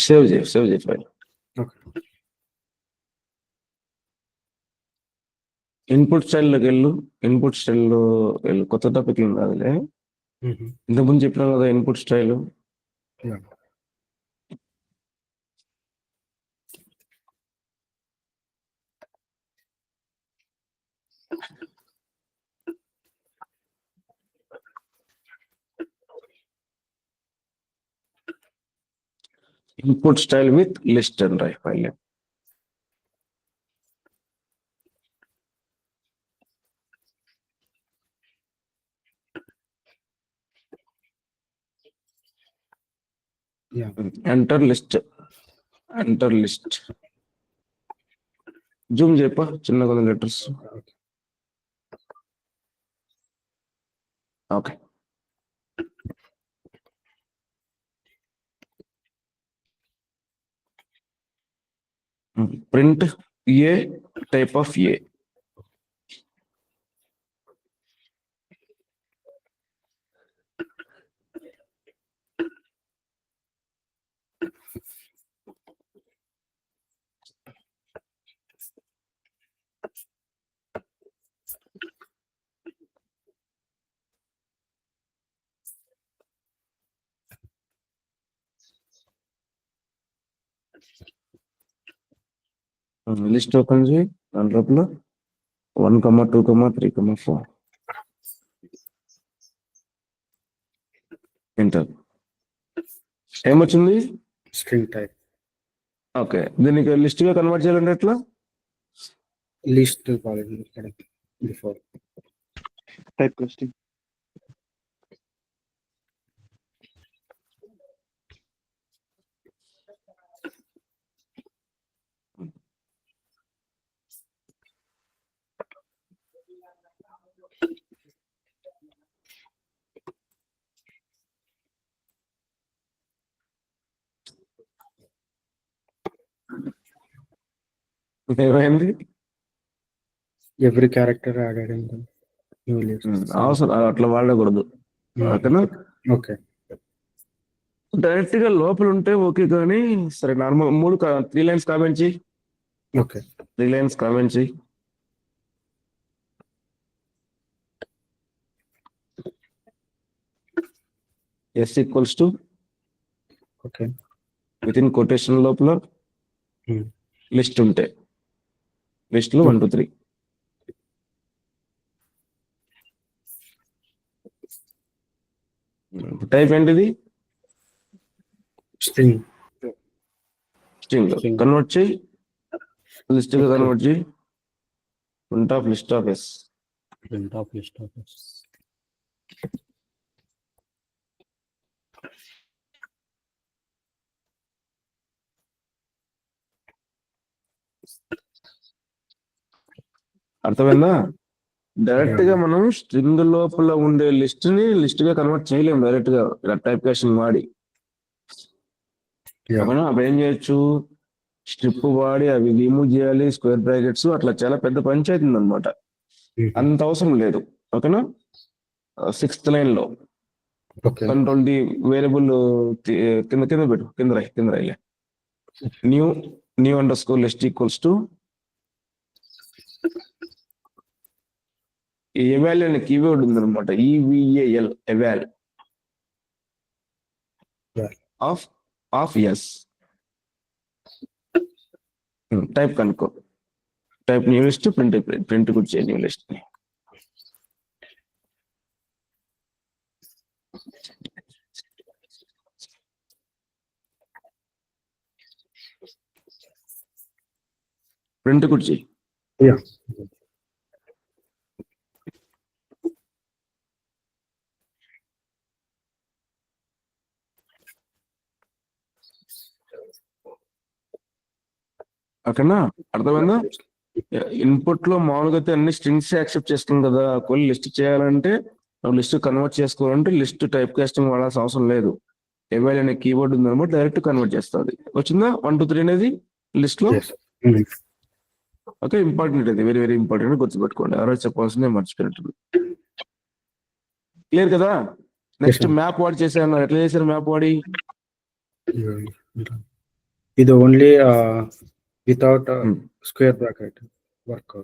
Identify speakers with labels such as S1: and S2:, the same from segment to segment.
S1: Save చేయి file. Input స్టైల్లోకి వెళ్ళు. Input స్టైల్లో వెళ్ళు. కొత్త టాపిక్ ఏం కాదులే. ఇంతకుముందు చెప్పినాం కదా input style. Input style with list అని రాయి ఫైల్. Enter list. జూమ్ చెప్ప చిన్న కొన్ని letters. Okay. Print a type of a. List open చేయి. దాని లోపల 1, 2, 3, 4. ఎంటర్. ఏమొచ్చింది?
S2: String type.
S1: ఓకే, దీనికి లిస్ట్ గా కన్వర్ట్ చేయాలంటే ఎట్లా?
S2: List before
S3: type casting.
S1: ఏమైంది?
S2: Every character added in new list.
S1: అవసరం అట్లా వాడకూడదు. ఓకేనా?
S2: ఓకే.
S1: డైరెక్ట్ గా లోపల ఉంటే ఓకే, కానీ సరే నార్మల్ 3 లైన్స్ కామెంట్ చేయి.
S2: ఓకే.
S1: 3 లైన్స్ కామెంట్ చేయి. S equals to
S2: okay.
S1: Within quotation లోపల లిస్ట్ ఉంటే లిస్ట్ లో 1, 2, 3. టైప్ ఏంటిది?
S2: స్ట్రింగ్.
S1: కన్వర్ట్ చేయి. లిస్ట్ గా కన్వర్ట్ చేయి. Print of list of S. అర్థమైందా? డైరెక్ట్ గా మనం స్ట్రింగ్ లోపల ఉండే లిస్ట్ ని లిస్ట్ గా కన్వర్ట్ చేయలేము డైరెక్ట్ గా టైప్ కాస్టింగ్ వాడి. అప్పుడు ఏం చేయొచ్చు? స్ట్రిప్ వాడి అవి రిమూవ్ చేయాలి, స్క్వేర్ బ్రాకెట్స్, అట్లా చాలా పెద్ద పంచాయతీ ఉందన్నమాట. అంత అవసరం లేదు. ఓకేనా? 6th లైన్ లో కంట్రోల్ డి వేరియబుల్ కింద పెట్టు. కింద రాయలే. New underscore list equals to eval అనే కీవర్డ్ ఉందన్నమాట. EVAL eval of s. Type కనుక్కో. Type new list. ప్రింట్ కూడా చేయ న్యూ లిస్ట్ ని. ప్రింట్ కూడా చేయి. ఓకేనా? అర్థమైందా? ఇన్పుట్ లో మామూలుగా అయితే అన్ని స్ట్రింగ్స్ యాక్సెప్ట్ చేస్తుంది కదా. కొన్ని లిస్ట్ చేయాలంటే లిస్ట్ కన్వర్ట్ చేసుకోవాలంటే లిస్ట్ టైప్ కాస్టింగ్ వాడాల్సిన అవసరం లేదు. ఎవాల్ అనే కీవర్డ్ ఉందన్నమాట, డైరెక్ట్ కన్వర్ట్ చేస్తుంది. వచ్చిందా 1 2 3 అనేది లిస్ట్ లో?
S2: Yes. Mm.
S1: ఓకే, ఇంపార్టెంట్, అది వెరీ వెరీ ఇంపార్టెంట్, గుర్తుపెట్టుకోండి. ఆ రోజు చెప్పాల్సిందే మర్చిపోయినట్టు. క్లియర్ కదా? Next
S2: sir.
S1: మ్యాప్ వాడి చేశాను, ఎట్లా చేశారు మ్యాప్ వాడి?
S2: ఇది only without
S1: Hmm.
S2: Square bracket work.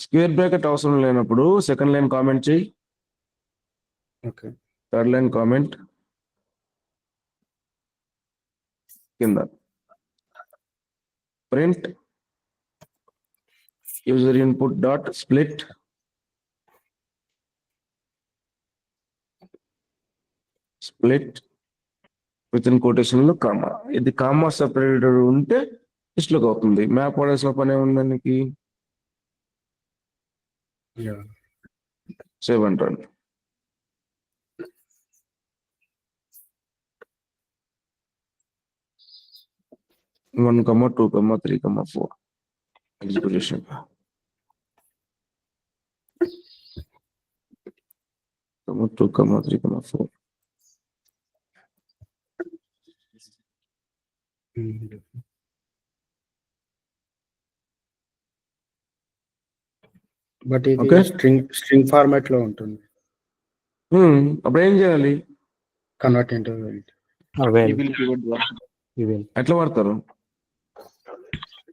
S1: Square bracket అవసరం లేనప్పుడు సెకండ్ లైన్ కామెంట్ చేయి,
S2: ఓకే.
S1: థర్డ్ లైన్ కామెంట్ కింద print user input dot split with in quotation లో కామా. ఇది కామా సెపరేటర్ ఉంటే లిస్ట్ లోకి అవుతుంది. మ్యాప్ వాడాల్సిన పని ఏముంది దానికి?
S2: Yeah.
S1: సేవ్ అంటాను. One comma 2 comma 3 comma 4 execution. Comma 2 comma 3 comma 4.
S2: Mm. But ఇది
S1: Okay.
S2: స్ట్రింగ్ ఫార్మాట్ లో ఉంటుంది.
S1: అప్పుడు ఏం చేయాలి?
S2: కన్వర్ట్ ఇంటూ
S3: Evil keyword ద్వారా.
S1: ఎట్లా వాడతారు?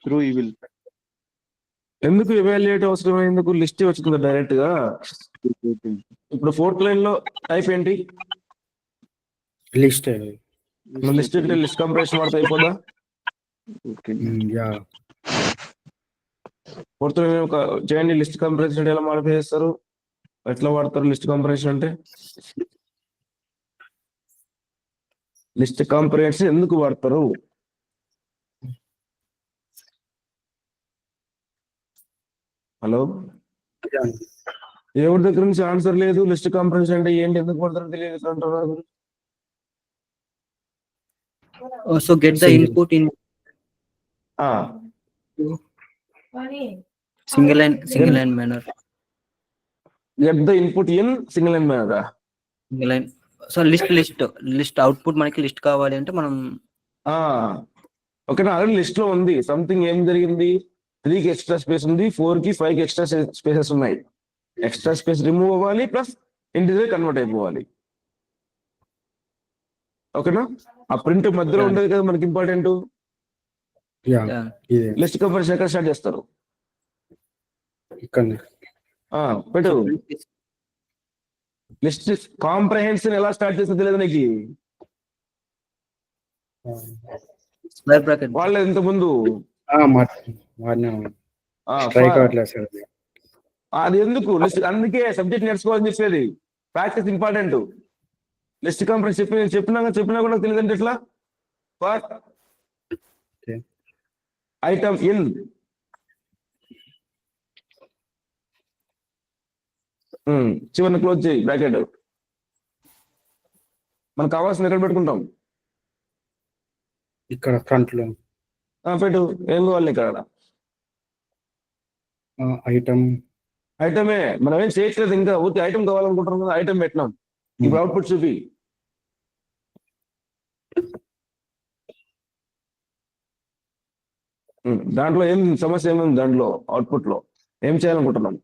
S3: Through evil.
S1: ఎందుకు ఎవాల్యుయేట్ అవసరం? ఎందుకు? లిస్ట్ వచ్చింది డైరెక్ట్ గా. ఇప్పుడు 4th లైన్ లో టైప్ ఏంటి?
S2: లిస్ట్.
S1: లిస్ట్ లిస్ట్ కంప్రెషన్ వాడితే అయిపోదా?
S3: Okay.
S2: యా.
S1: 4th లైన్ ఒక చేయండి. లిస్ట్ కంప్రెషన్ ఎలా మాడిఫై చేస్తారు? ఎట్లా వాడతారు లిస్ట్ కంప్రెషన్ అంటే? లిస్ట్ కంప్రెషన్ ఎందుకు వాడతారు? హలో, ఎవరి దగ్గర నుంచి ఆన్సర్ లేదు. లిస్ట్ కంప్రెషన్ అంటే ఏంటి, ఎందుకు వాడతారో తెలియదు అంటున్నారు.
S4: So get the
S2: Single.
S4: input in
S1: ఆ,
S4: single line manner.
S1: Get the input in single line మేనరా?
S4: Single line. So list output మనకి లిస్ట్ కావాలి అంటే మనం
S1: ఓకేనా? ఆల్రెడీ లిస్ట్ లో ఉంది. సంథింగ్ ఏం జరిగింది? 3 కి ఎక్స్ట్రా స్పేస్ ఉంది, 4 కి 5 కి ఎక్స్ట్రా స్పేసెస్ ఉన్నాయి. ఎక్స్ట్రా స్పేస్ రిమూవ్ అవ్వాలి, ప్లస్ ఇంటిజర్ కన్వర్ట్ అయిపోవాలి. ఓకేనా? ఆ ప్రింట్ మధ్యలో
S4: Yeah.
S1: ఉండేది కదా మనకి ఇంపార్టెంట్.
S2: యా.
S4: yeah.
S2: ఇదే
S1: లిస్ట్ కంప్రెషన్ ఎక్కడ స్టార్ట్ చేస్తారు?
S2: ఇక్కడ
S1: పెట్టు.
S4: So print is-
S1: list comprehension ఎలా స్టార్ట్ చేస్తే తెలియదు నీకు?
S4: square bracket.
S1: వాళ్ళు ఇంత ముందు
S2: స్ట్రైక్ అవ్వట్లేదు సార్.
S1: అది ఎందుకు లిస్ట్? అందుకే సబ్జెక్ట్ నేర్చుకోవాలని చెప్పేది. Practice important. లిస్ట్ కంప్రెషన్ చెప్పినా కూడా తెలియదంటే ఎట్లా?
S2: Okay.
S1: ఐటమ్ ఇన్ చివరిని క్లోజ్ చేయి బ్రాకెట్. మనకు కావాల్సిన ఎక్కడ పెట్టుకుంటాం?
S2: ఇక్కడ ఫ్రంట్ లో
S1: పెట్టు. ఏం కావాలి ఇక్కడ?
S2: ఐటమ్.
S1: ఐటమే. మనం ఏం చేయట్లేదు ఇంకా, ఊరికి ఐటమ్ కావాలనుకుంటున్నాం కదా, ఐటమ్ పెట్టినాం. ఇప్పుడు అవుట్పుట్ చూపి. దాంట్లో ఏం సమస్య ఏముంది? దాంట్లో అవుట్పుట్ లో ఏం చేయాలనుకుంటున్నాం?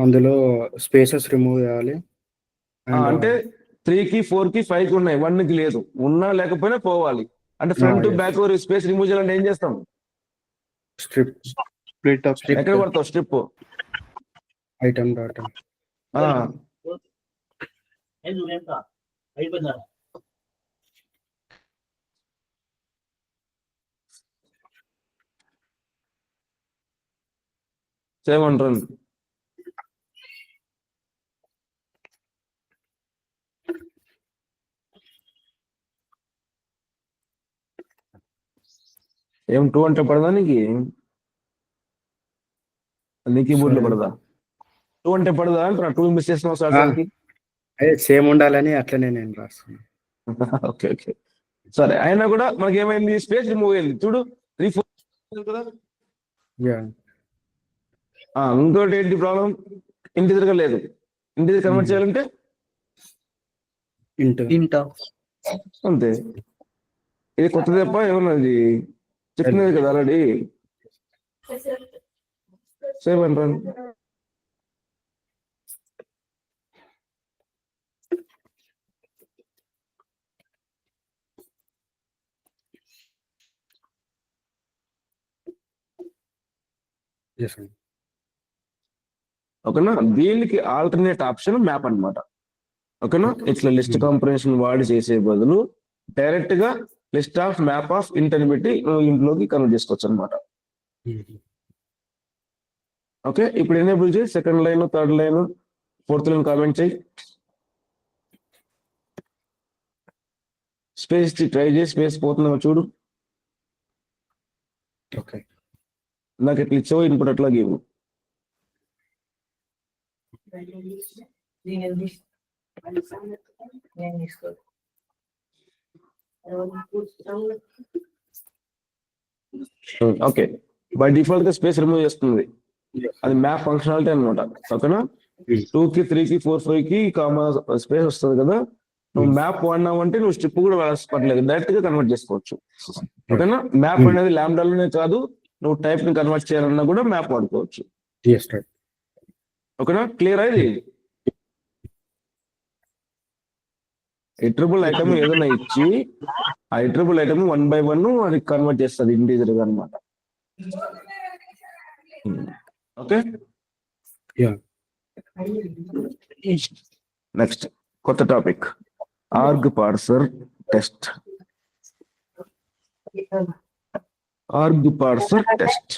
S2: అందులో స్పేసెస్ రిమూవ్ చేయాలి.
S1: అంటే 3 కి 4 కి 5 కి ఉన్నాయి, 1 కి లేదు. ఉన్నా లేకపోయినా పోవాలి. అంటే front
S2: yes.
S1: Back space remove చేయాలంటే ఏం చేస్తాం?
S2: స్ట్రిప్.
S3: Split up.
S1: ఎక్కడ పడతావు strip?
S2: Item dot.
S1: Save and run. ఏం 2 అంటే పడదా నీకు? నీ కీబోర్డ్ లో పడదా? 2 అంటే పడదా అంటున్నా. 2 మిస్ చేస్తున్నావు సార్ దానికి.
S2: అదే సేమ్ ఉండాలని అట్లనే నేను రాస్తున్నాను.
S1: ఓకే ఓకే, సరే. అయినా కూడా మనకి ఏమైంది? స్పేస్ రిమూవ్ అయింది చూడు. 3 4 కదా.
S2: యా.
S1: ఇంకోటి ఏంటి ప్రాబ్లం? ఇంటిజర్ గా లేదు. ఇంటిజర్ కన్వర్ట్ చేయాలంటే
S2: ఇంటూ
S4: ఇంట
S1: అంతే. ఇది కొత్త తప్ప ఏమన్నది చెప్పినది కదా already. Save and run.
S2: Yes అండి.
S1: ఓకేనా, దీనికి ఆల్టర్నేట్ ఆప్షన్ మ్యాప్ అన్నమాట. ఓకేనా, ఇట్లా లిస్ట్ కాంపరేషన్ వాడి చేసే బదులు డైరెక్ట్ గా list of map of inter పెట్టి నువ్వు ఇంట్లోకి కన్వర్ట్ చేసుకోవచ్చు అనమాట. ఓకే, ఇప్పుడు ఎనేబుల్ చేయి. Second line, third line, fourth line comment చేయి. స్పేస్ ట్రై చేయి, స్పేస్ పోతున్నావు చూడు.
S2: ఓకే.
S1: నాకు ఇట్లా ఇచ్చావు ఇన్పుట్ అట్లా గీవు. ఓకే, బై డిఫాల్ట్ గా స్పేస్ రిమూవ్ చేస్తుంది. అది మ్యాప్ ఫంక్షనాలిటీ అనమాట. ఓకేనా, 2 కి 3 కి 4 5 కి కామా స్పేస్ వస్తుంది కదా. నువ్వు మ్యాప్ వాడినావంటే నువ్వు స్ట్రిప్ కూడా పట్టలేదు, డైరెక్ట్ గా కన్వర్ట్ చేసుకోవచ్చు. ఓకేనా, మ్యాప్ అనేది ల్యాండాలోనే కాదు, నువ్వు టైప్ ని కన్వర్ట్ చేయాలన్నా కూడా మ్యాప్ వాడుకోవచ్చు. ఓకేనా, క్లియర్ అయింది. ఇటరబుల్ ఐటమ్ ఏదైనా ఇచ్చి ఆ ఇటరబుల్ ఐటమ్ 1 by 1 అది కన్వర్ట్ చేస్తుంది ఇంటీజర్ గా అనమాట. ఓకే, నెక్స్ట్ కొత్త topic, org parser test. Org parser test.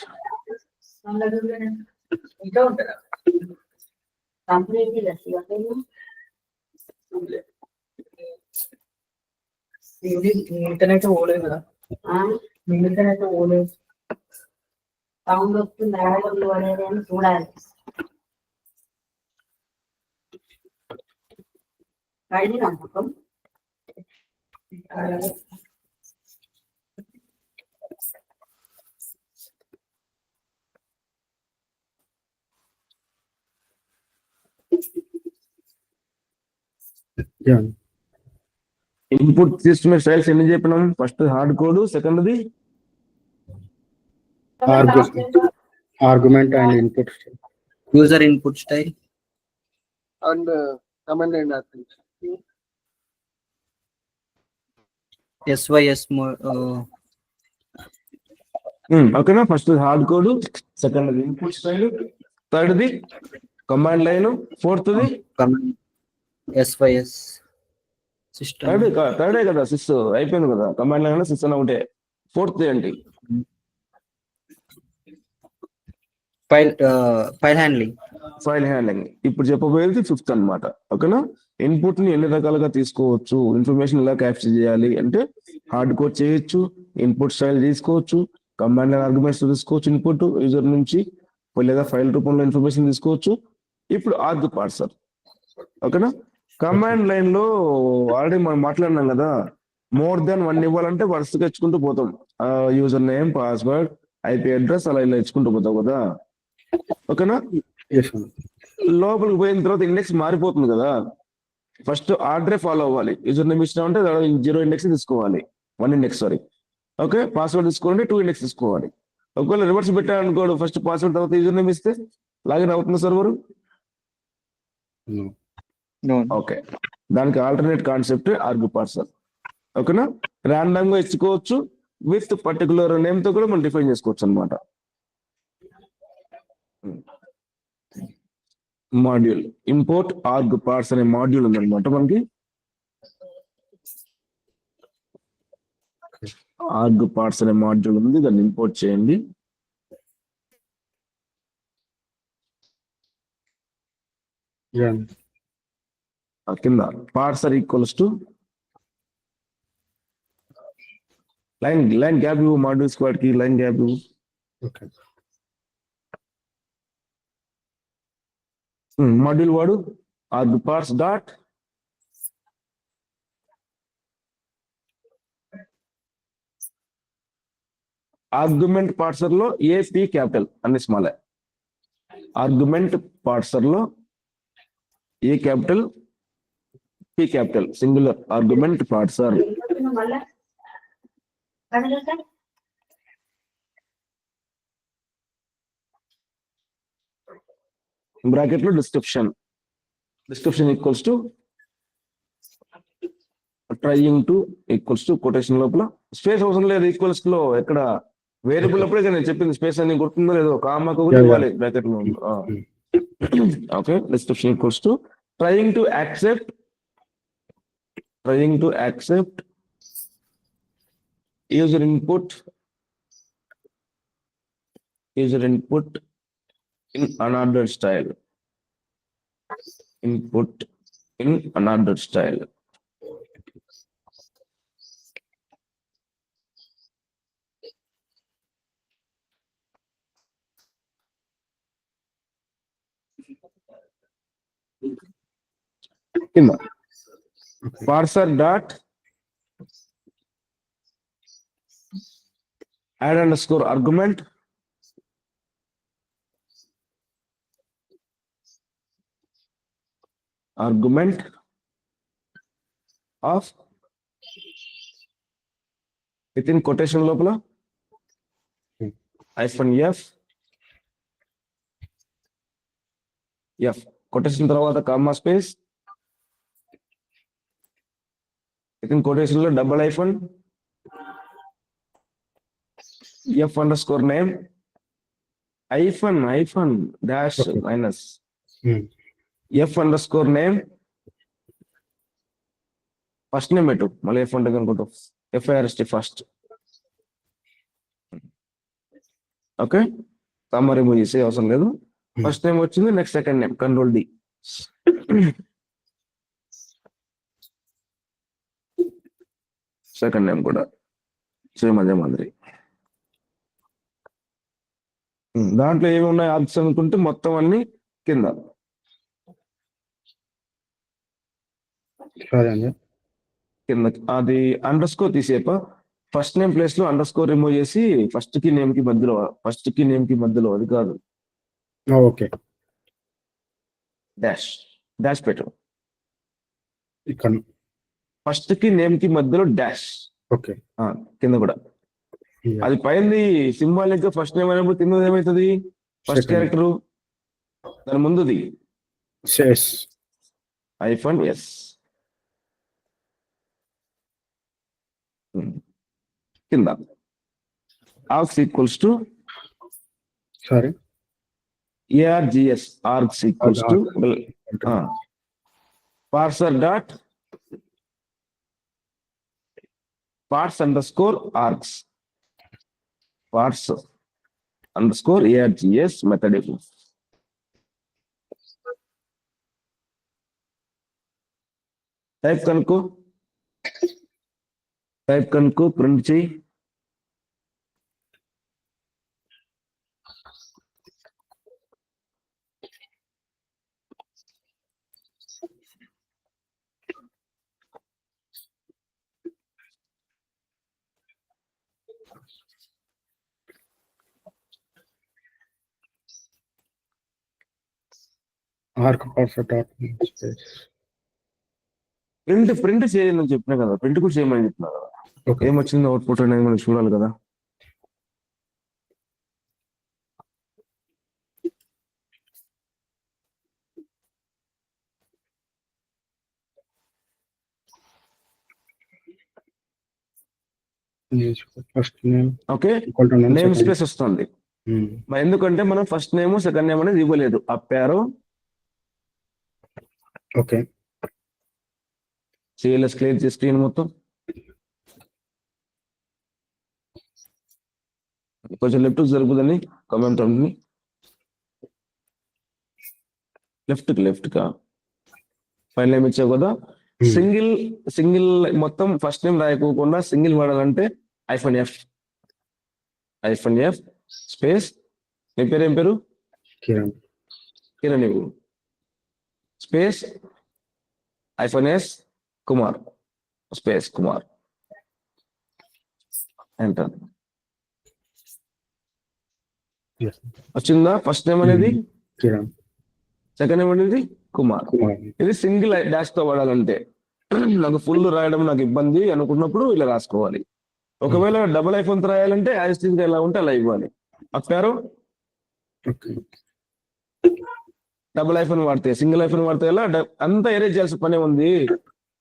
S5: Internet పోలేదు కదా, ఇంటర్నెట్ పోలేదు. సౌండ్ వస్తుంది, ఆడవాళ్ళు పడేది అని చూడాలి. అడిగి నమ్మకం
S1: ఇన్పుట్ తీసుకునే స్టైల్స్ ఎన్ని చెప్పినాం? ఫస్ట్ హార్డ్ కోడ్, సెకండ్ది
S2: argument and input
S4: user input style
S3: and command and
S4: SYS
S1: ఓకేనా. First hard code, second input style, థర్డ్ది కమాండ్ లైన్, ఫోర్త్ది
S4: SYS సిస్టమ్.
S1: థర్డే కదా సిస్, అయిపోయింది కదా. కమాండ్ లైన్ సిస్ అని ఒకటే. ఫోర్త్ ఏంటి?
S4: File handling.
S1: File handling. ఇప్పుడు చెప్పబోయేది ఫిఫ్త్ అన్నమాట. ఓకేనా, ఇన్పుట్ ని ఎన్ని రకాలుగా తీసుకోవచ్చు, ఇన్ఫర్మేషన్ ఎలా క్యాప్చర్ చేయాలి అంటే హార్డ్ కోడ్ చేయొచ్చు, ఇన్పుట్ స్టైల్ తీసుకోవచ్చు, కమాండ్ లైన్ ఆర్గ్యుమెంట్స్ తీసుకోవచ్చు, ఇన్పుట్ యూజర్ నుంచి, లేదా ఫైల్ రూపంలో ఇన్ఫర్మేషన్ తీసుకోవచ్చు. ఇప్పుడు ఆర్గ్ పార్సర్. ఓకేనా, కమాండ్ లైన్ లో ఆల్రెడీ మనం మాట్లాడినాం కదా, మోర్ దాన్ 1 ఇవ్వాలంటే వరుసగా ఇచ్చుకుంటూ పోతాం. User name, password, IP address అలా ఇలా ఇచ్చుకుంటూ పోతాం కదా. ఓకేనా, లోపలికి పోయిన తర్వాత ఇండెక్స్ మారిపోతుంది కదా. ఫస్ట్ ఆర్డరే ఫాలో అవ్వాలి. యూజర్ నేమ్ ఇచ్చినామంటే 0 ఇండెక్స్ తీసుకోవాలి, 1 ఇండెక్స్ సారీ. ఓకే, పాస్వర్డ్ తీసుకోవాలంటే 2 ఇండెక్స్ తీసుకోవాలి. ఒకవేళ రివర్స్ పెట్టాలనుకోడు, ఫస్ట్ పాస్వర్డ్ తర్వాత యూజర్ నేమ్ ఇస్తే లాగిన్ అవుతుంది సర్వర్. ఓకే, దానికి ఆల్టర్నేట్ కాన్సెప్ట్ ఆర్గ్ పార్సర్. ఓకేనా, ర్యాండమ్ గా ఇచ్చుకోవచ్చు, విత్ పర్టికులర్ నేమ్ తో కూడా మనం డిఫైన్ చేసుకోవచ్చు అనమాట. మాడ్యూల్ ఇంపోర్ట్ ఆర్గ్ పార్స్ అనే మాడ్యూల్ ఉందన్నమాట మనకి. ఆర్గ్ పార్స్ అనే మాడ్యూల్ ఉంది, దాన్ని ఇంపోర్ట్ చేయండి. కింద parser equals to line gap ఇవ్వు, మాడ్యూల్ స్క్వాడ్ కి లైన్ గ్యాప్ ఇవ్వు. మాడ్యూల్ వాడు arg parse dot argument parser లో ఏపీ క్యాపిటల్ అన్ని స్మాల్. ఆర్గ్యుమెంట్ పార్సర్ లో A capital P capital singular argument parser.
S5: మళ్ళా కడగక
S1: బ్రాకెట్ లో description equals to trying to equals to quotation లోపల స్పేస్ అవసరం లేదు. ఈక్వల్స్ లో ఎక్కడ వేరియబుల్ అప్పుడే కదా నేను చెప్పింది. స్పేస్ అని గుర్తుందో లేదో కామాకు కూడా ఇవ్వాలి బ్రాకెట్ లో. Okay, description equals to trying to accept user input in unordered style. కింద parser dot add underscore argument of within quotation లోపల -f కొటేషన్ తర్వాత కామా స్పేస్ within quotation లో double hyphen f underscore name hyphen dash minus f underscore name first name పెట్టు మళ్ళీ f అంటే కనుకుంటూ FIRST first. Okay, summary remove చేసే అవసరం లేదు. First name వచ్చింది, next second name control D. Second name కూడా same అదే మాదిరి. దాంట్లో ఏమి ఉన్నాయి ఆప్షన్ అనుకుంటే మొత్తం అన్ని కింద అది అండర్ స్కోర్ తీసేప ఫస్ట్ నేమ్ ప్లేస్ లో అండర్ స్కోర్ రిమూవ్ చేసి ఫస్ట్ కి నేమ్ కి మధ్యలో అది కాదు.
S2: ఓకే,
S1: డాష్ పెట్టు.
S2: ఇక్కడ
S1: ఫస్ట్ కి నేమ్ కి మధ్యలో డాష్.
S2: ఓకే,
S1: కింద కూడా అది పైంది సింబాలిక్ గా ఫస్ట్ నేమ్ అయినప్పుడు కింద ఏమవుతుంది ఫస్ట్ క్యారెక్టర్ దాని ముందుది హైఫన్ ఎస్. కింద args equals to ARGS args equals to parser dot parse underscore args ARGS method. Type కనుకో ప్రింట్ చేయి. ప్రింట్ చేయని చెప్పినా కదా, ప్రింట్ కూడా చేయమని చెప్తున్నా కదా. ఏమొచ్చింది అవుట్పుట్ అనేది మనం చూడాలి కదా. ఓకే, నేమ్ స్పేస్ వస్తుంది. ఎందుకంటే మనం ఫస్ట్ నేమ్ సెకండ్ నేమ్ అనేది ఇవ్వలేదు. అప్పారో
S2: ఓకే,
S1: CLS క్లియర్ చేసి స్క్రీన్ మొత్తం కొంచెం లెఫ్ట్ జరుగుతుందని కమెంట్ ఉంటుంది. లెఫ్ట్ కా ఫైల్ నేమ్ ఇచ్చావు కదా. సింగిల్ మొత్తం ఫస్ట్ నేమ్ రాయకోకుండా సింగిల్ వాడాలంటే -F స్పేస్ నీ పేరు ఏం పేరు కిరణ్ ఇవ్వు space -S Kumar space Kumar enter. వచ్చిందా ఫస్ట్ నేమ్ అనేది
S2: కిరణ్,
S1: సెకండ్ నేమ్ అనేది కుమార్. ఇది సింగిల్ డాష్ తో వాడాలంటే నాకు ఫుల్ రాయడం నాకు ఇబ్బంది అనుకున్నప్పుడు ఇలా రాసుకోవాలి. ఒకవేళ డబుల్ ఐఫోన్ రాయాలంటే యాజ్ గా ఎలా ఉంటే అలా ఇవ్వాలి. అప్పారు
S2: ఓకే.
S1: డబుల్ ఐఫోన్ వాడితే సింగిల్ ఐఫోన్ వాడితే ఎలా అంతా ఎరేజ్ చేయాల్సిన పనే ఉంది.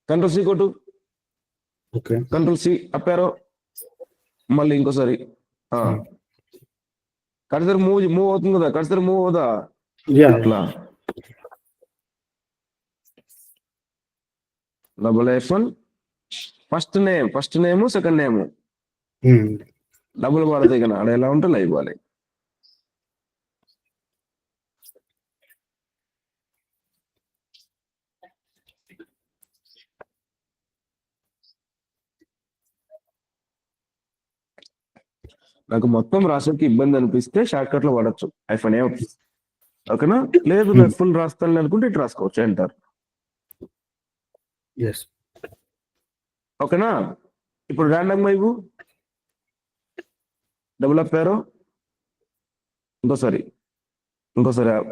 S1: కంట్రోల్ సి కొట్టు,
S2: ఓకే.
S1: కంట్రోల్ సి అప్పారు, మళ్ళీ ఇంకోసారి కర్సర్ మూవ్ అవుతుంది కదా, కర్సర్ మూవ్ అవుదా
S2: యా.
S1: అట్లా. Double iPhone first name second name double వాడితే కదా అక్కడ ఎలా ఉంటే అలా ఇవ్వాలి. నాకు మొత్తం రాసేకి ఇబ్బంది అనిపిస్తే షార్ట్ కట్ లో వాడచ్చు ఐఫోన్ ఓకేనా. లేదు నాకు ఫుల్ రాస్తాను అనుకుంటే ఇటు రాసుకోవచ్చు ఎంటర్.
S2: ఎస్.
S1: ఓకేనా. ఇప్పుడు ర్యాండమ్ వైపు డబుల్ అప్ యారో, ఇంకోసారి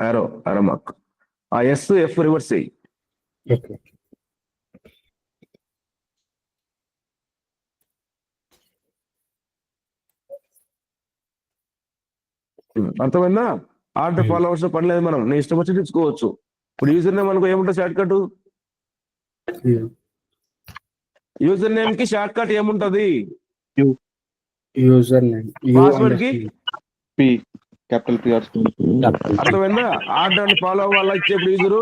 S1: యారో మార్క్, ఆ ఎఫ్ రివర్స్ చేయి.
S2: ఓకే.
S1: అర్థమైందా. ఆర్డర్ ఫాలో అవర్స్ పనిలేదు, మనం నీ ఇష్టం వచ్చి తెచ్చుకోవచ్చు. ఇప్పుడు యూజర్ నేమ్ అనుకో ఏముంటుంది షార్ట్ కట్, యూజర్ నేమ్ కి షార్ట్ కట్ ఏముంటది,
S2: యూజర్ నేమ్
S1: పాస్వర్డ్ కి
S6: పి క్యాపిటల్ పిఆర్.
S1: అర్థమైందా. ఆర్డర్ అని ఫాలో అవ్వాలా ఇచ్చేప్పుడు యూజరు.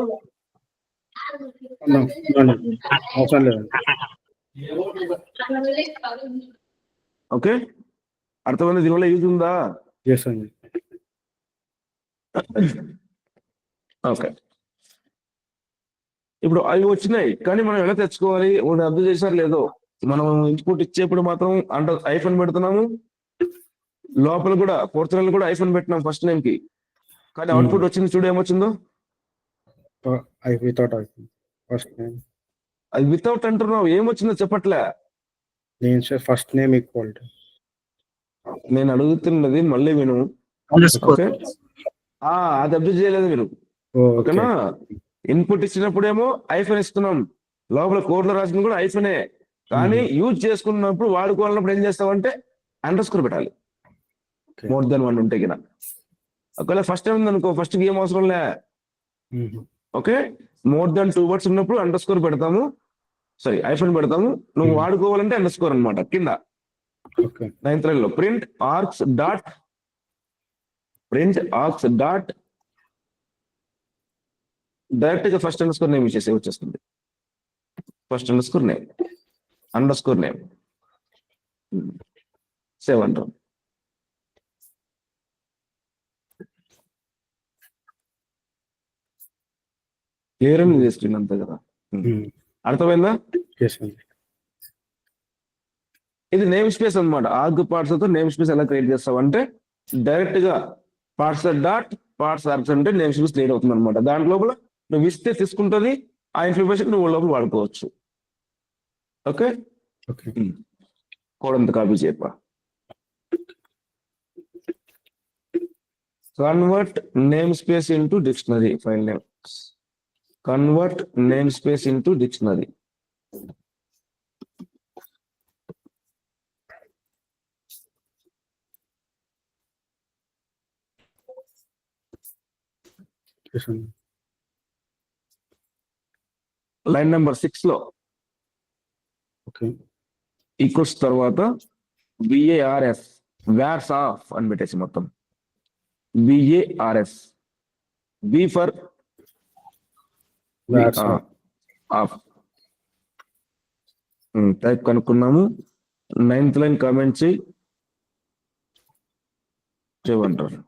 S2: అవసరం లేదు.
S1: ఓకే అర్థమైందా, దీనివల్ల యూజ్ ఉందా.
S2: ఎస్ అండి.
S1: ఓకే ఇప్పుడు అవి వచ్చినాయి కానీ మనం ఎలా తెచ్చుకోవాలి, వాళ్ళు అర్థం చేశారు లేదో. మనం ఇన్పుట్ ఇచ్చేప్పుడు మాత్రం అంటే ఐఫోన్ పెడుతున్నాము, లోపల కూడా పోర్చుగల్ కూడా ఐఫోన్ పెట్టినాం ఫస్ట్ నేమ్ కి, కానీ అవుట్పుట్ వచ్చింది చూడు ఏమొచ్చిందో.
S2: Without hyphen first name.
S1: అది వితౌట్ అంటున్నావు, ఏమొచ్చిందో చెప్పట్లే.
S2: నేను ఫస్ట్ నేమ్ ఈక్వల్ టు.
S1: నేను అడుగుతున్నది మళ్ళీ విను. ఓకే అది అబ్జర్వ్ చేయలేదు మీరు. ఓకేనా. ఇన్పుట్ ఇచ్చినప్పుడేమో ఐఫోన్ ఇస్తున్నాం, లోపల కోడ్ లో రాసింది కూడా ఐఫోనే, కానీ యూజ్ చేసుకున్నప్పుడు వాడుకోవాలన్నప్పుడు ఏం చేస్తామంటే అండర్ స్కోర్ పెట్టాలి, మోర్ దెన్ 1 ఉంటే కింద. ఒకవేళ ఫస్ట్ టైం ఉందనుకో ఫస్ట్ కి ఏం అవసరం లే. ఓకే మోర్ దెన్ 2 వర్డ్స్ ఉన్నప్పుడు అండర్ స్కోర్ పెడతాము, సారీ ఐఫోన్ పెడతాము. నువ్వు వాడుకోవాలంటే అండర్ స్కోర్ అనమాట కింద 9th లైన్ లో ప్రింట్ ఆర్క్స్ డాట్ డైరెక్ట్ గా ఫస్ట్ అండర్ స్కోర్ నేమ్ ఇచ్చేసి వచ్చేస్తుంది. First under score name save అంటాం. క్లియర్ అని చేస్తుంది అంతే కదా. అర్థమైందా. ఇది నేమ్ స్పేస్ అనమాట. ఆర్గ్ పార్ట్స్ తో నేమ్ స్పేస్ ఎలా క్రియేట్ చేస్తావు అంటే డైరెక్ట్ గా పార్ట్స్ డాట్ పార్ట్స్ ఆర్గ్స్ అంటే నేమ్ స్పేస్ క్రియేట్ అవుతుంది అనమాట. దాంట్ లోపల నువ్వు ఇస్తే తీసుకుంటుంది, ఆ ఇన్ఫర్మేషన్ నువ్వు లోపల వాడుకోవచ్చు. ఓకే కోడ్ అంతా కాపీ చేయప్ప. Convert namespace into dictionary file name. Convert namespace into dictionary. Line number 6 లో ఈక్వల్స్ తర్వాత VARS వ్యార్స్ ఆఫ్ అని పెట్టేసి మొత్తం VARS b for of type కనుక్కున్నాము. 9th లైన్ కామెంట్ చేయమంటారు.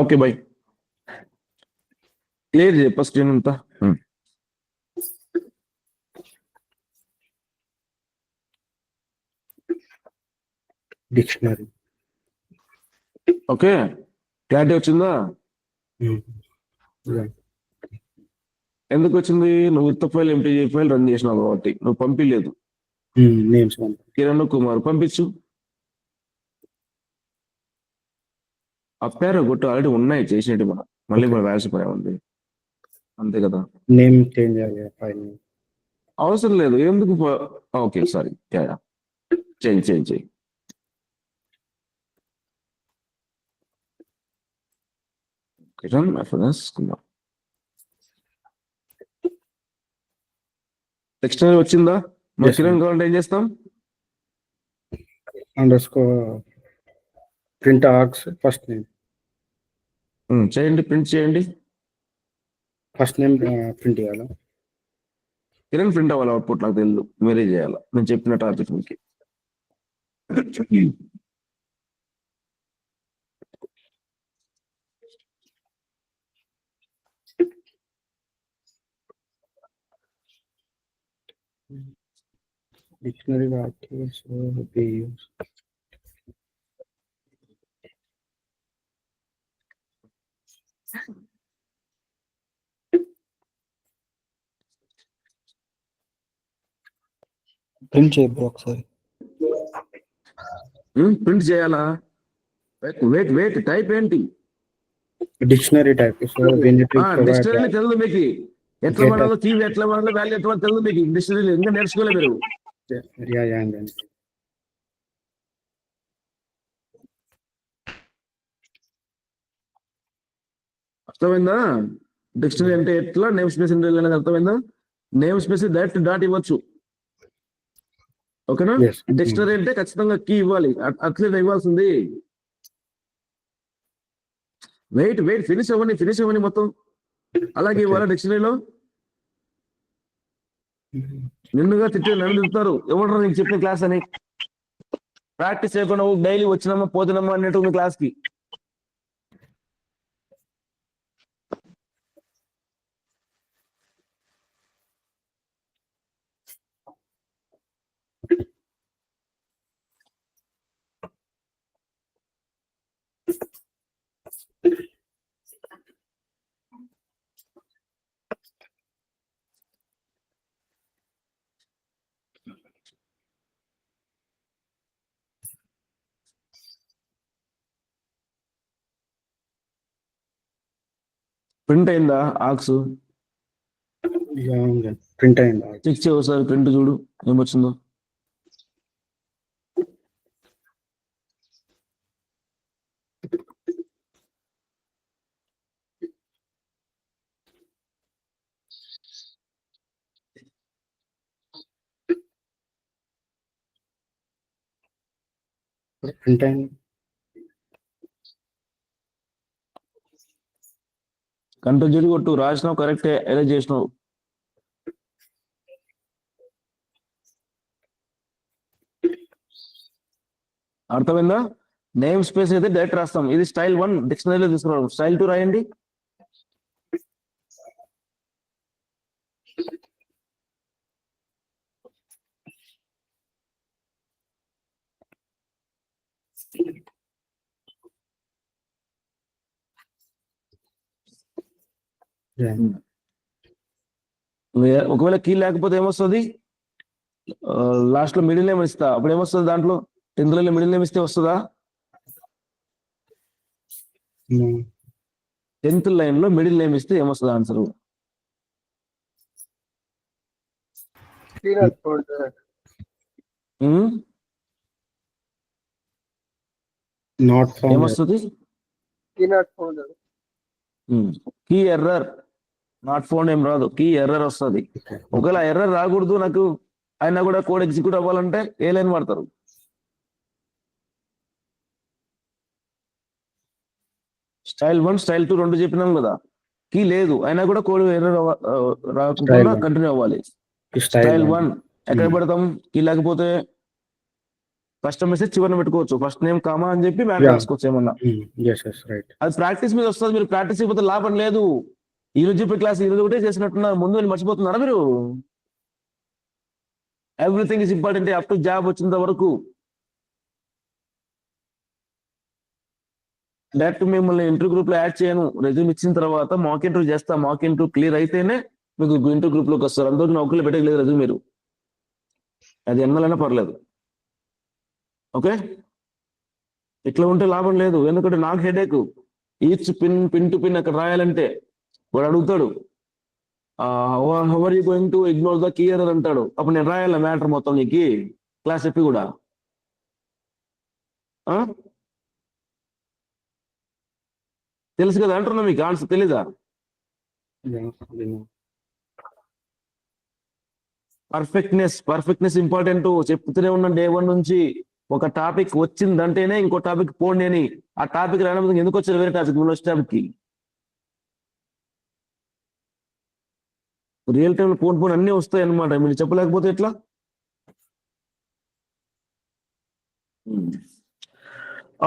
S1: ఓకే బాయ్ క్లియర్ చెప్ప స్క్రీన్ అంతా.
S2: డిక్షనరీ.
S1: ఓకే క్లారిటీ వచ్చిందా. ఎందుకు వచ్చింది, నువ్వు ఉత్త ఫైల్ ఎంటీ ఫైల్ రన్ చేసినావు కాబట్టి. నువ్వు పంపించలేదు, కిరణ్ కుమార్ పంపించు. అప్పారో కొట్టు ఆల్రెడీ ఉన్నాయి చేసినట్టు మనం. మళ్ళీ
S2: Okay.
S1: మన వాల్యూస్ పై ఉంది అంతే కదా.
S2: నేమ్ చేంజ్ చేయాలి ఫైల్ నేమ్.
S1: అవసరం లేదు ఎందుకు. ఓకే సారీ చేంజ్ చేయి. కిరణ్ FNS డిక్షనరీ వచ్చిందా? మరి
S2: Yes,
S1: కిరణ్ కావాలంటే ఏం చేస్తాం?
S2: Underscore print arcs first name.
S1: చేయండి, ప్రింట్ చేయండి.
S2: ఫస్ట్ నేమ్ ప్రింట్ చేయాలా?
S1: కిరణ్ ప్రింట్ అవ్వాలి అవుట్పుట్, నాకు తెలియదు, మీరే చేయాలి. నేను చెప్పిన టార్గెట్ మీకు.
S2: డిక్షనరీ ఆర్టికల్స్ ప్రింట్ చేయబో ఒకసారి.
S1: ప్రింట్ చేయాలా? వెయిట్ టైప్ ఏంటి?
S2: Dictionary type. So
S1: dictionary Telugu మీకు ఎట్లా వాడాలో, కీ ఎట్లా వాడాలో, వాల్యూ ఎట్లా వాడాలో తెలుగు మీకు. డిక్షనరీ ఇంకా నేర్చుకోలే మీరు. అర్థమైందా? డిక్షనరీ అంటే ఎట్లా, నేమ్ స్పేస్ అనేది అర్థమైందా? నేమ్ స్పేస్ డైరెక్ట్ డాట్ ఇవ్వచ్చు, ఓకేనా?
S2: Yes.
S1: డిక్షనరీ అంటే ఖచ్చితంగా కీ ఇవ్వాలి, అట్లే ఇవ్వాల్సింది. వెయిట్ ఫినిష్ అవ్వని మొత్తం అలాగే ఇవ్వాలా డిక్షనరీలో. నిన్నుగా నన్ను తిప్పుతారు, ఎవరు నీకు చెప్పిన క్లాస్ అని. ప్రాక్టీస్ చేయకుండా డైలీ వచ్చినామా పోతున్నామా అన్నట్టు మీ క్లాస్ కి. ప్రింట్ అయిందా ఆక్స్?
S2: ప్రింట్ అయిందా?
S1: చెక్ చేయ ఒకసారి, ప్రింట్ చూడు ఏమొచ్చిందో.
S2: ప్రింట్ అయింది.
S1: కంట్రోల్ జెడ్ కొట్టు, రాసినావు కరెక్టే, ఎలా చేసినావు. అర్థమైందా? నేమ్ స్పేస్ అయితే డైరెక్ట్ రాస్తాం. ఇది స్టైల్ 1 డిక్షనరీలో తీసుకురావడం. స్టైల్ 2 రాయండి. ఒకవేళ కీ లేకపోతే ఏమొస్తుంది? లాస్ట్ లో మిడిల్ నేమ్ ఇస్తా, అప్పుడు ఏమొస్తుంది దాంట్లో? 10th లో మిడిల్ నేమ్ ఇస్తే వస్తుందా? 10th లైన్ లో మిడిల్ నేమ్ ఇస్తే ఏమొస్తుంది ఆన్సర్? ఏమొస్తుంది? కీ ఎర్రర్, నాట్ ఫోన్ ఏం రాదు, కీ ఎర్రర్ వస్తుంది. ఒకవేళ ఎర్రర్ రాకూడదు నాకు అయినా కూడా కోడ్ ఎగ్జిక్యూట్ అవ్వాలంటే ఏ లైన్ వాడతారు? స్టైల్ 1 స్టైల్ 2 రెండు చెప్పినాం కదా. కీ లేదు అయినా కూడా కోడ్ ఎర్రర్ రాకుండా కంటిన్యూ అవ్వాలి. స్టైల్ 1 ఎక్కడ పెడతాం? కీ లేకపోతే కస్టమ్ మెసేజ్ చివరిన పెట్టుకోవచ్చు, ఫస్ట్ నేమ్ కామా అని చెప్పి మ్యాప్ రాసుకోవచ్చు ఏమన్నా. అది ప్రాక్టీస్ మీద వస్తుంది. మీరు ప్రాక్టీస్ అయిపోతే లాభం లేదు. ఈ రోజు చెప్పే క్లాస్ ఈ రోజు ఒకటే చేసినట్టున్నారు, ముందు వెళ్ళి మర్చిపోతున్నారా మీరు? Everything is important up to job వచ్చేంత వరకు. డైరెక్ట్ మిమ్మల్ని ఇంటర్వ్యూ గ్రూప్ లో యాడ్ చేయను. రెజ్యూమ్ ఇచ్చిన తర్వాత మాక్ ఇంటర్వ్యూ చేస్తా. మాక్ ఇంటర్వ్యూ క్లియర్ అయితేనే మీకు ఇంటర్వ్యూ గ్రూప్ లోకి వస్తారు. అందరికి నౌకర్లు పెట్టలేదు రెజ్యూమ్ మీరు, అది ఎన్నలైనా పర్లేదు. ఓకే, ఇట్లా ఉంటే లాభం లేదు, ఎందుకంటే నాకు headache. Each pin to pin అక్కడ రాయాలంటే వాడు అడుగుతాడు how are you going to ignore the key error అంటాడు. అప్పుడు నేను రాయాల మ్యాటర్ మొత్తం నీకు క్లాస్ చెప్పి కూడా. ఆ? తెలుసు కదా అంటున్నా, మీకు ఆన్సర్ తెలీదా? పర్ఫెక్ట్నెస్ ఇంపార్టెంట్ చెప్తూనే ఉన్న డే 1 నుంచి. ఒక టాపిక్ వచ్చిందంటేనే ఇంకో టాపిక్ పోండి అని. ఆ టాపిక్ రావడం ఎందుకు వచ్చారు వేరే టాపిక్ టాపిక్ కి? రియల్ టైం పోన్ అన్నీ వస్తాయి అన్నమాట. మీరు చెప్పలేకపోతే ఎట్లా?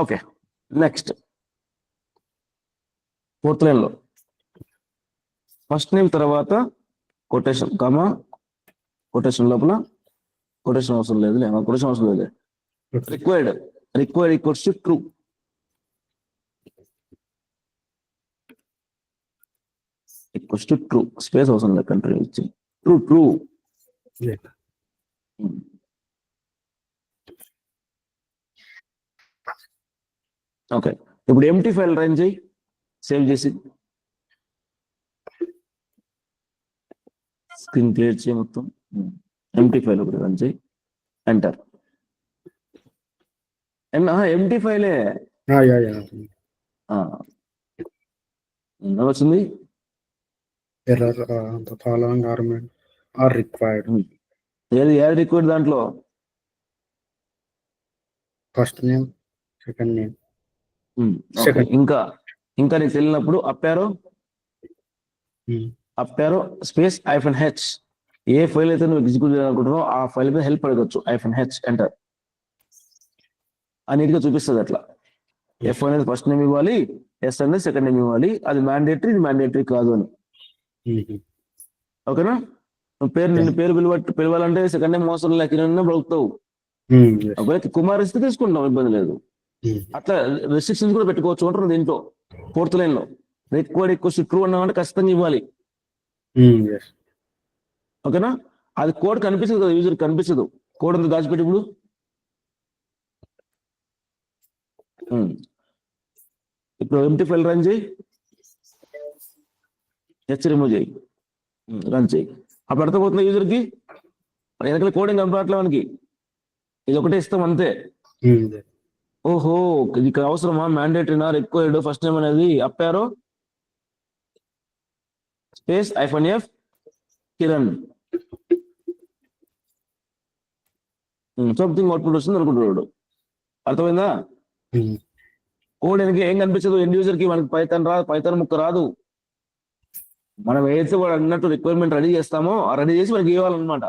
S1: ఓకే, నెక్స్ట్ 4th లైన్ లో ఫస్ట్ నేమ్ తర్వాత కొటేషన్ కామా, కొటేషన్ లోపల కొటేషన్ అవసరం లేదు, కొటేషన్ అవసరం లేదు. Required equals to true. Equals to true, space అవసరం లేదు, కంట్రీ ఇచ్చి ట్రూ. ఓకే, ఇప్పుడు ఎంటీ ఫైల్ రన్ చేయి, సేవ్ చేసి స్క్రీన్ క్లియర్ చేయి మొత్తం. ఎంటీ ఫైల్ ఒకటి రన్ చేయి, ఎంటర్. ఎంటీ ఫైలే వచ్చింది.
S2: Error, the following are required.
S1: ఏది రిక్వైర్డ్ దాంట్లో?
S2: First name, second name.
S1: Okay. ఇంకా నీకు తెలియనప్పుడు అప్పారో స్పేస్ -h. ఏ ఫైల్ అయితే నువ్వు ఎగ్జిక్యూట్ చేయాలనుకుంటున్నావు ఆ ఫైల్ మీద హెల్ప్ అడగచ్చు. -h ఎంటర్ అన్నిటిగా చూపిస్తుంది అట్లా. ఎఫ్ అనేది ఫస్ట్ నేమ్ ఇవ్వాలి, ఎస్ అనేది సెకండ్ నేమ్ ఇవ్వాలి. అది మ్యాండేటరీ, ఇది మ్యాండేటరీ కాదు అని. ఓకేనా? నిన్ను పేరు పిలవాలంటే సెకండ్ నేమ్ అవసరం లేక బ్రతుకుతావు. ఒకవేళ కుమార్ ఇస్తే తీసుకుంటాం, ఇబ్బంది లేదు. అట్లా రెస్ట్రిక్షన్స్ కూడా పెట్టుకోవచ్చు అంటారు దీంట్లో. 4th లైన్ లో రిక్వైర్డ్ ఈక్వల్స్ ట్రూ అన్నామంటే ఖచ్చితంగా ఇవ్వాలి. ఓకేనా? అది కోడ్ కనిపించదు కదా, యూజర్ కనిపించదు. కోడ్ అంతా దాచిపెట్టి ఇప్పుడు ఎంటీ ఫైల్ రన్ చేయి, రిమూవ్ చేయి, రన్ చేయి. అప్పుడు అర్థమవుతుంది యూజర్కి వెనకాల కోడింగ్ కంపట్లే మనకి. ఇది ఒకటే ఇస్తాం అంతే. ఓహో, ఇది ఇక్కడ అవసరమా, మ్యాండేటరీనా, రిక్వైర్డ్ ఫస్ట్ నేమ్ అనేది up arrow space -f Kiran something output వస్తుంది అనుకుంటున్నాడు. అర్థమైందా? కోడ్ వెనక ఏం కనిపించదు ఎండ్ యూజర్ కి. మనకి పైథాన్ ముక్క రాదు. మనం ఏదైతే వాడు అన్నట్టు రిక్వైర్మెంట్ రెడీ చేస్తామో ఆ రెడీ చేసి మనకి ఇవ్వాలన్నమాట.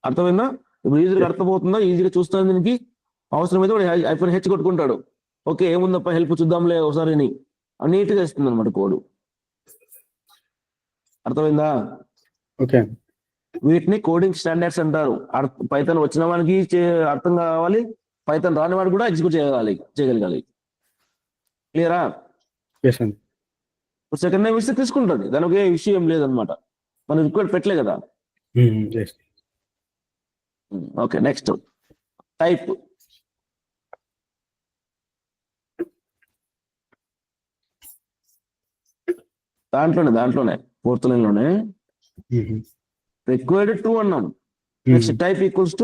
S1: అర్థమైందా? ఇప్పుడు యూజర్కి అర్థమవుతుందా? ఈజీగా చూస్తాను. దీనికి అవసరమైతే వాడు -h కొట్టుకుంటాడు. ఓకే, ఏముందప్ప హెల్ప్ చూద్దాంలే ఒకసారి అని నీట్గా ఇస్తుంది అనమాట కోడ్. అర్థమైందా?
S2: ఓకే.
S1: వీటిని కోడింగ్ స్టాండర్డ్స్ అంటారు. పైథాన్ వచ్చిన వానికి అర్థం కావాలి, పైథాన్ రాని వాడు కూడా ఎగ్జిక్యూట్ చేయగలగాలి. క్లియరా? సెకండ్ నేమ్ ఇస్తే తీసుకుంటుంది, దానికి ఏ ఇష్యూ ఏం లేదనమాట. మనం రిక్వైర్డ్ పెట్టలే కదా. Okay, next type. దాంట్లోనే 4th లైన్ లోనే రిక్వైర్డ్ ట్రూ అన్నాం. Next type equals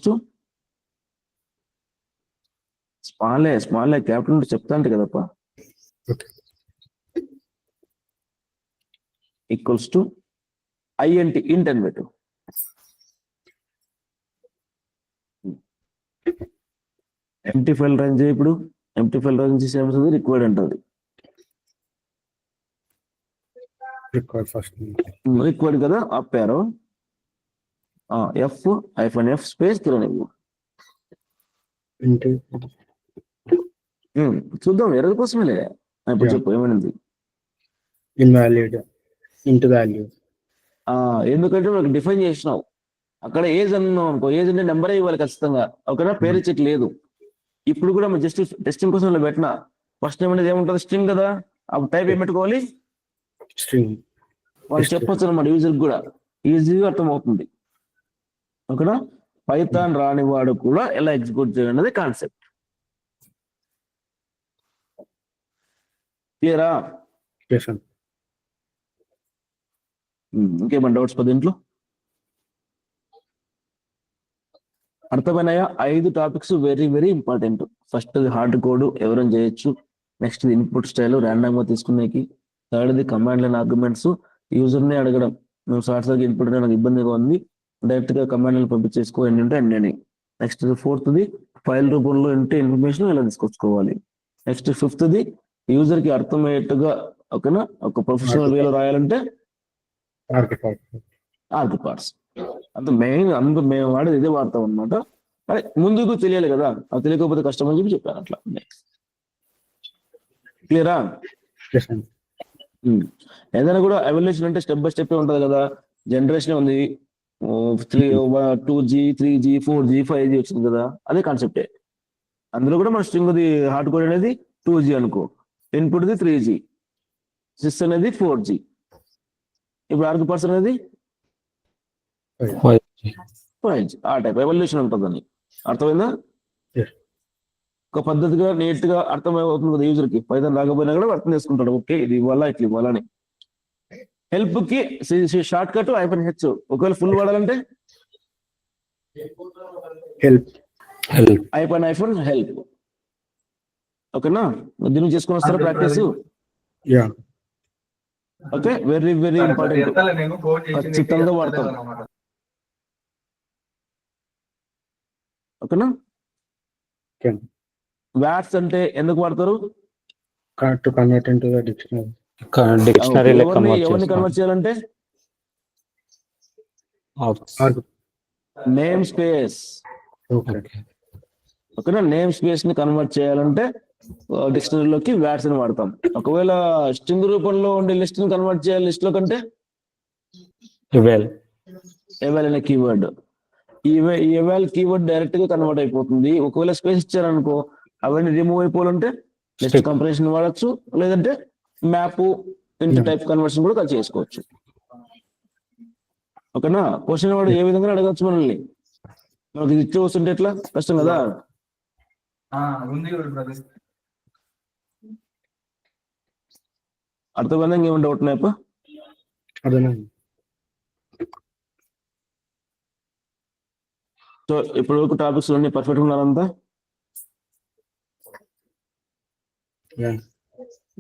S1: to small capital చెప్తా అంటే కదప్ప. ఈక్వల్స్ టు INT ఇంట్ అని పెట్టు. ఎంటీ ఫైల్ రన్ చేయి. ఇప్పుడు ఎంటీ ఫైల్ రన్ చేసి ఏమవుతుంది, రిక్వైర్డ్ అంటుంది. రిక్వైర్డ్ కదా, అప్పారో F స్పేస్ కిరణ్. చూద్దాం, ఎర్రర్ కోసమేలే. ఇప్పుడు చెప్పు ఏమైంది.
S2: Invalid into value.
S1: ఎందుకంటే మనకు డిఫైన్ చేసినావు. అక్కడ ఏజ్ అన్నావు అనుకో, ఏజ్ అంటే నెంబరే ఇవ్వాలి ఖచ్చితంగా. ఓకేనా? పేరు చెక్ లేదు. ఇప్పుడు కూడా జస్ట్ టెస్టింగ్ కోసం పెట్టినా ఫస్ట్ నేమ్ అనేది ఏముంటుంది, స్ట్రింగ్ కదా. అప్పుడు టైప్ ఏం పెట్టుకోవాలి,
S2: స్ట్రింగ్.
S1: వాళ్ళు చెప్పొచ్చు అనమాట యూజర్ కూడా, ఈజీగా అర్థం అవుతుంది. ఓకేనా? పైథాన్ రాని వాడు కూడా ఎలా ఎగ్జిక్యూట్ చేయాలనేది కాన్సెప్ట్. క్లియరా?
S2: Yes, sir.
S1: ఇంకేమైనా డౌట్స్ దీంట్లో? అర్థమైనాయా? 5 topics very very important. First hard code ఎవరైనా చేయొచ్చు. నెక్స్ట్ ఇన్పుట్ స్టైల్ ర్యాండమ్ గా తీసుకునేకి. Third command line arguments, user ని అడగడం, నువ్వు సాఫ్ట్వేర్ ఇన్పుట్ నాకు ఇబ్బందిగా ఉంది, డైరెక్ట్ గా కమాండ్ లైన్ పంపించేసుకో ఎన్ని ఉంటే అన్ని. నెక్స్ట్ ఫోర్త్ ఫైల్ రూపంలో ఉంటే ఇన్ఫర్మేషన్ ఎలా తీసుకొచ్చుకోవాలి. నెక్స్ట్ ఫిఫ్త్ యూజర్ కి అర్థమయ్యేట్టుగా ఓకేనా ఒక ప్రొఫెషనల్ వేలో రాయాలంటే ఆర్కిపార్ట్స్. అంత మెయిన్ మేము వాడేది ఇదే వాడతాం అనమాట. అదే ముందుకు తెలియాలి కదా, అది తెలియకపోతే కష్టం అని చెప్పాను అట్లా. క్లియరా?
S2: Yes, sir.
S1: ఏదైనా కూడా ఎవల్యూషన్ అంటే స్టెప్ బై స్టెప్ ఉంటుంది కదా. జనరేషన్ ఉంది, 2G 3G 4G 5G వచ్చింది కదా, అదే కాన్సెప్టే. అందులో కూడా మన స్ట్రింగ్ హార్డ్ కోడ్ అనేది 2G అనుకో, ఇన్పుట్ 3G, సిస్ అనేది 4G, ఇప్పుడు ఆర్గ్యుపార్ట్స్ అనేది 5G. ఆ టైప్ ఎవల్యూషన్ ఉంటుందని అర్థమైందా?
S2: Yes.
S1: ఒక పద్ధతిగా నీట్ గా అర్థమవుతుంది కదా యూజర్ కి. పైథాన్ రాకపోయినా కూడా అర్థం చేసుకుంటాడు, ఓకే ఇది ఇవ్వాలా ఇట్లా ఇవ్వాలని. హెల్ప్ కి షార్ట్ కట్ -H. ఒకవేళ ఫుల్ వాడాలంటే
S2: Help.
S1: -హెల్ప్. ఓకేనా? దీన్ని చేసుకుని వస్తారా practice?
S2: Yeah.
S1: Okay, very very important. ఖచ్చితంగా వాడతాం. ఓకేనా?
S2: Okay.
S1: వ్యాట్స్ అంటే ఎందుకు వాడతారు?
S2: To convert into the dictionary.
S7: Dictionary లెక్క
S1: ఎవరిని కన్వర్ట్ చేయాలంటే నేమ్ స్పేస్.
S2: Okay.
S1: ఓకేనా? నేమ్ స్పేస్ ని కన్వర్ట్ చేయాలంటే డిక్షనరీలోకి వ్యాట్స్ అని వాడతాం. ఒకవేళ స్ట్రింగ్ రూపంలో ఉండే లిస్ట్ ని కన్వర్ట్ చేయాలి లిస్ట్ లో కంటే ఎవాల్ అనే కీవర్డ్. ఈ ఎవాల్ కీవర్డ్ డైరెక్ట్ గా కన్వర్ట్ అయిపోతుంది. ఒకవేళ స్పేస్ ఇచ్చారనుకో అవన్నీ రిమూవ్ అయిపోవాలంటే లిస్ట్ కంపరేషన్ వాడచ్చు, లేదంటే మ్యాప్ ఇంటి టైప్ కన్వర్షన్ కూడా చేసుకోవచ్చు. ఓకేనా? క్వశ్చన్ వాడు ఏ విధంగా అడగచ్చు మనల్ని. మనకి ఇది ఇచ్చి వస్తుంటే ఎట్లా కష్టం కదా. అర్థమైందా? ఇంకేమైనా డౌట్ ఉన్నాయప్ప?
S2: అర్థమైంది.
S1: సో ఇప్పుడు వరకు టాపిక్స్ అన్ని పర్ఫెక్ట్ ఉన్నారంతా?
S2: Yeah.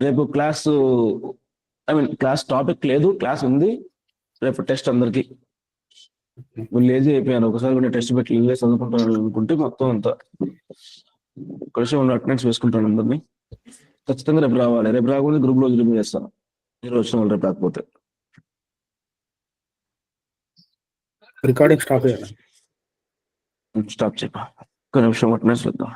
S1: రేపు క్లాస్ క్లాస్ టాపిక్ లేదు, క్లాస్ ఉంది. రేపు టెస్ట్ అందరికి. లేజీ అయిపోయాను, ఒకసారి కూడా టెస్ట్ పెట్టి చదువుకుంటాను అనుకుంటే మొత్తం అంతా అటెండెన్స్ వేసుకుంటాను అందరినీ. ఖచ్చితంగా రేపు రావాలి. రేపు రాకుండా గ్రూప్ లో రిమూవ్ చేస్తాను. మీరు వచ్చిన వాళ్ళు రేపు రాకపోతే.
S2: రికార్డింగ్ స్టాప్ చేయాలి.
S1: స్టాప్ చెప్పా, ఒక్క నిమిషం అటెండెన్స్ వెళ్దాం.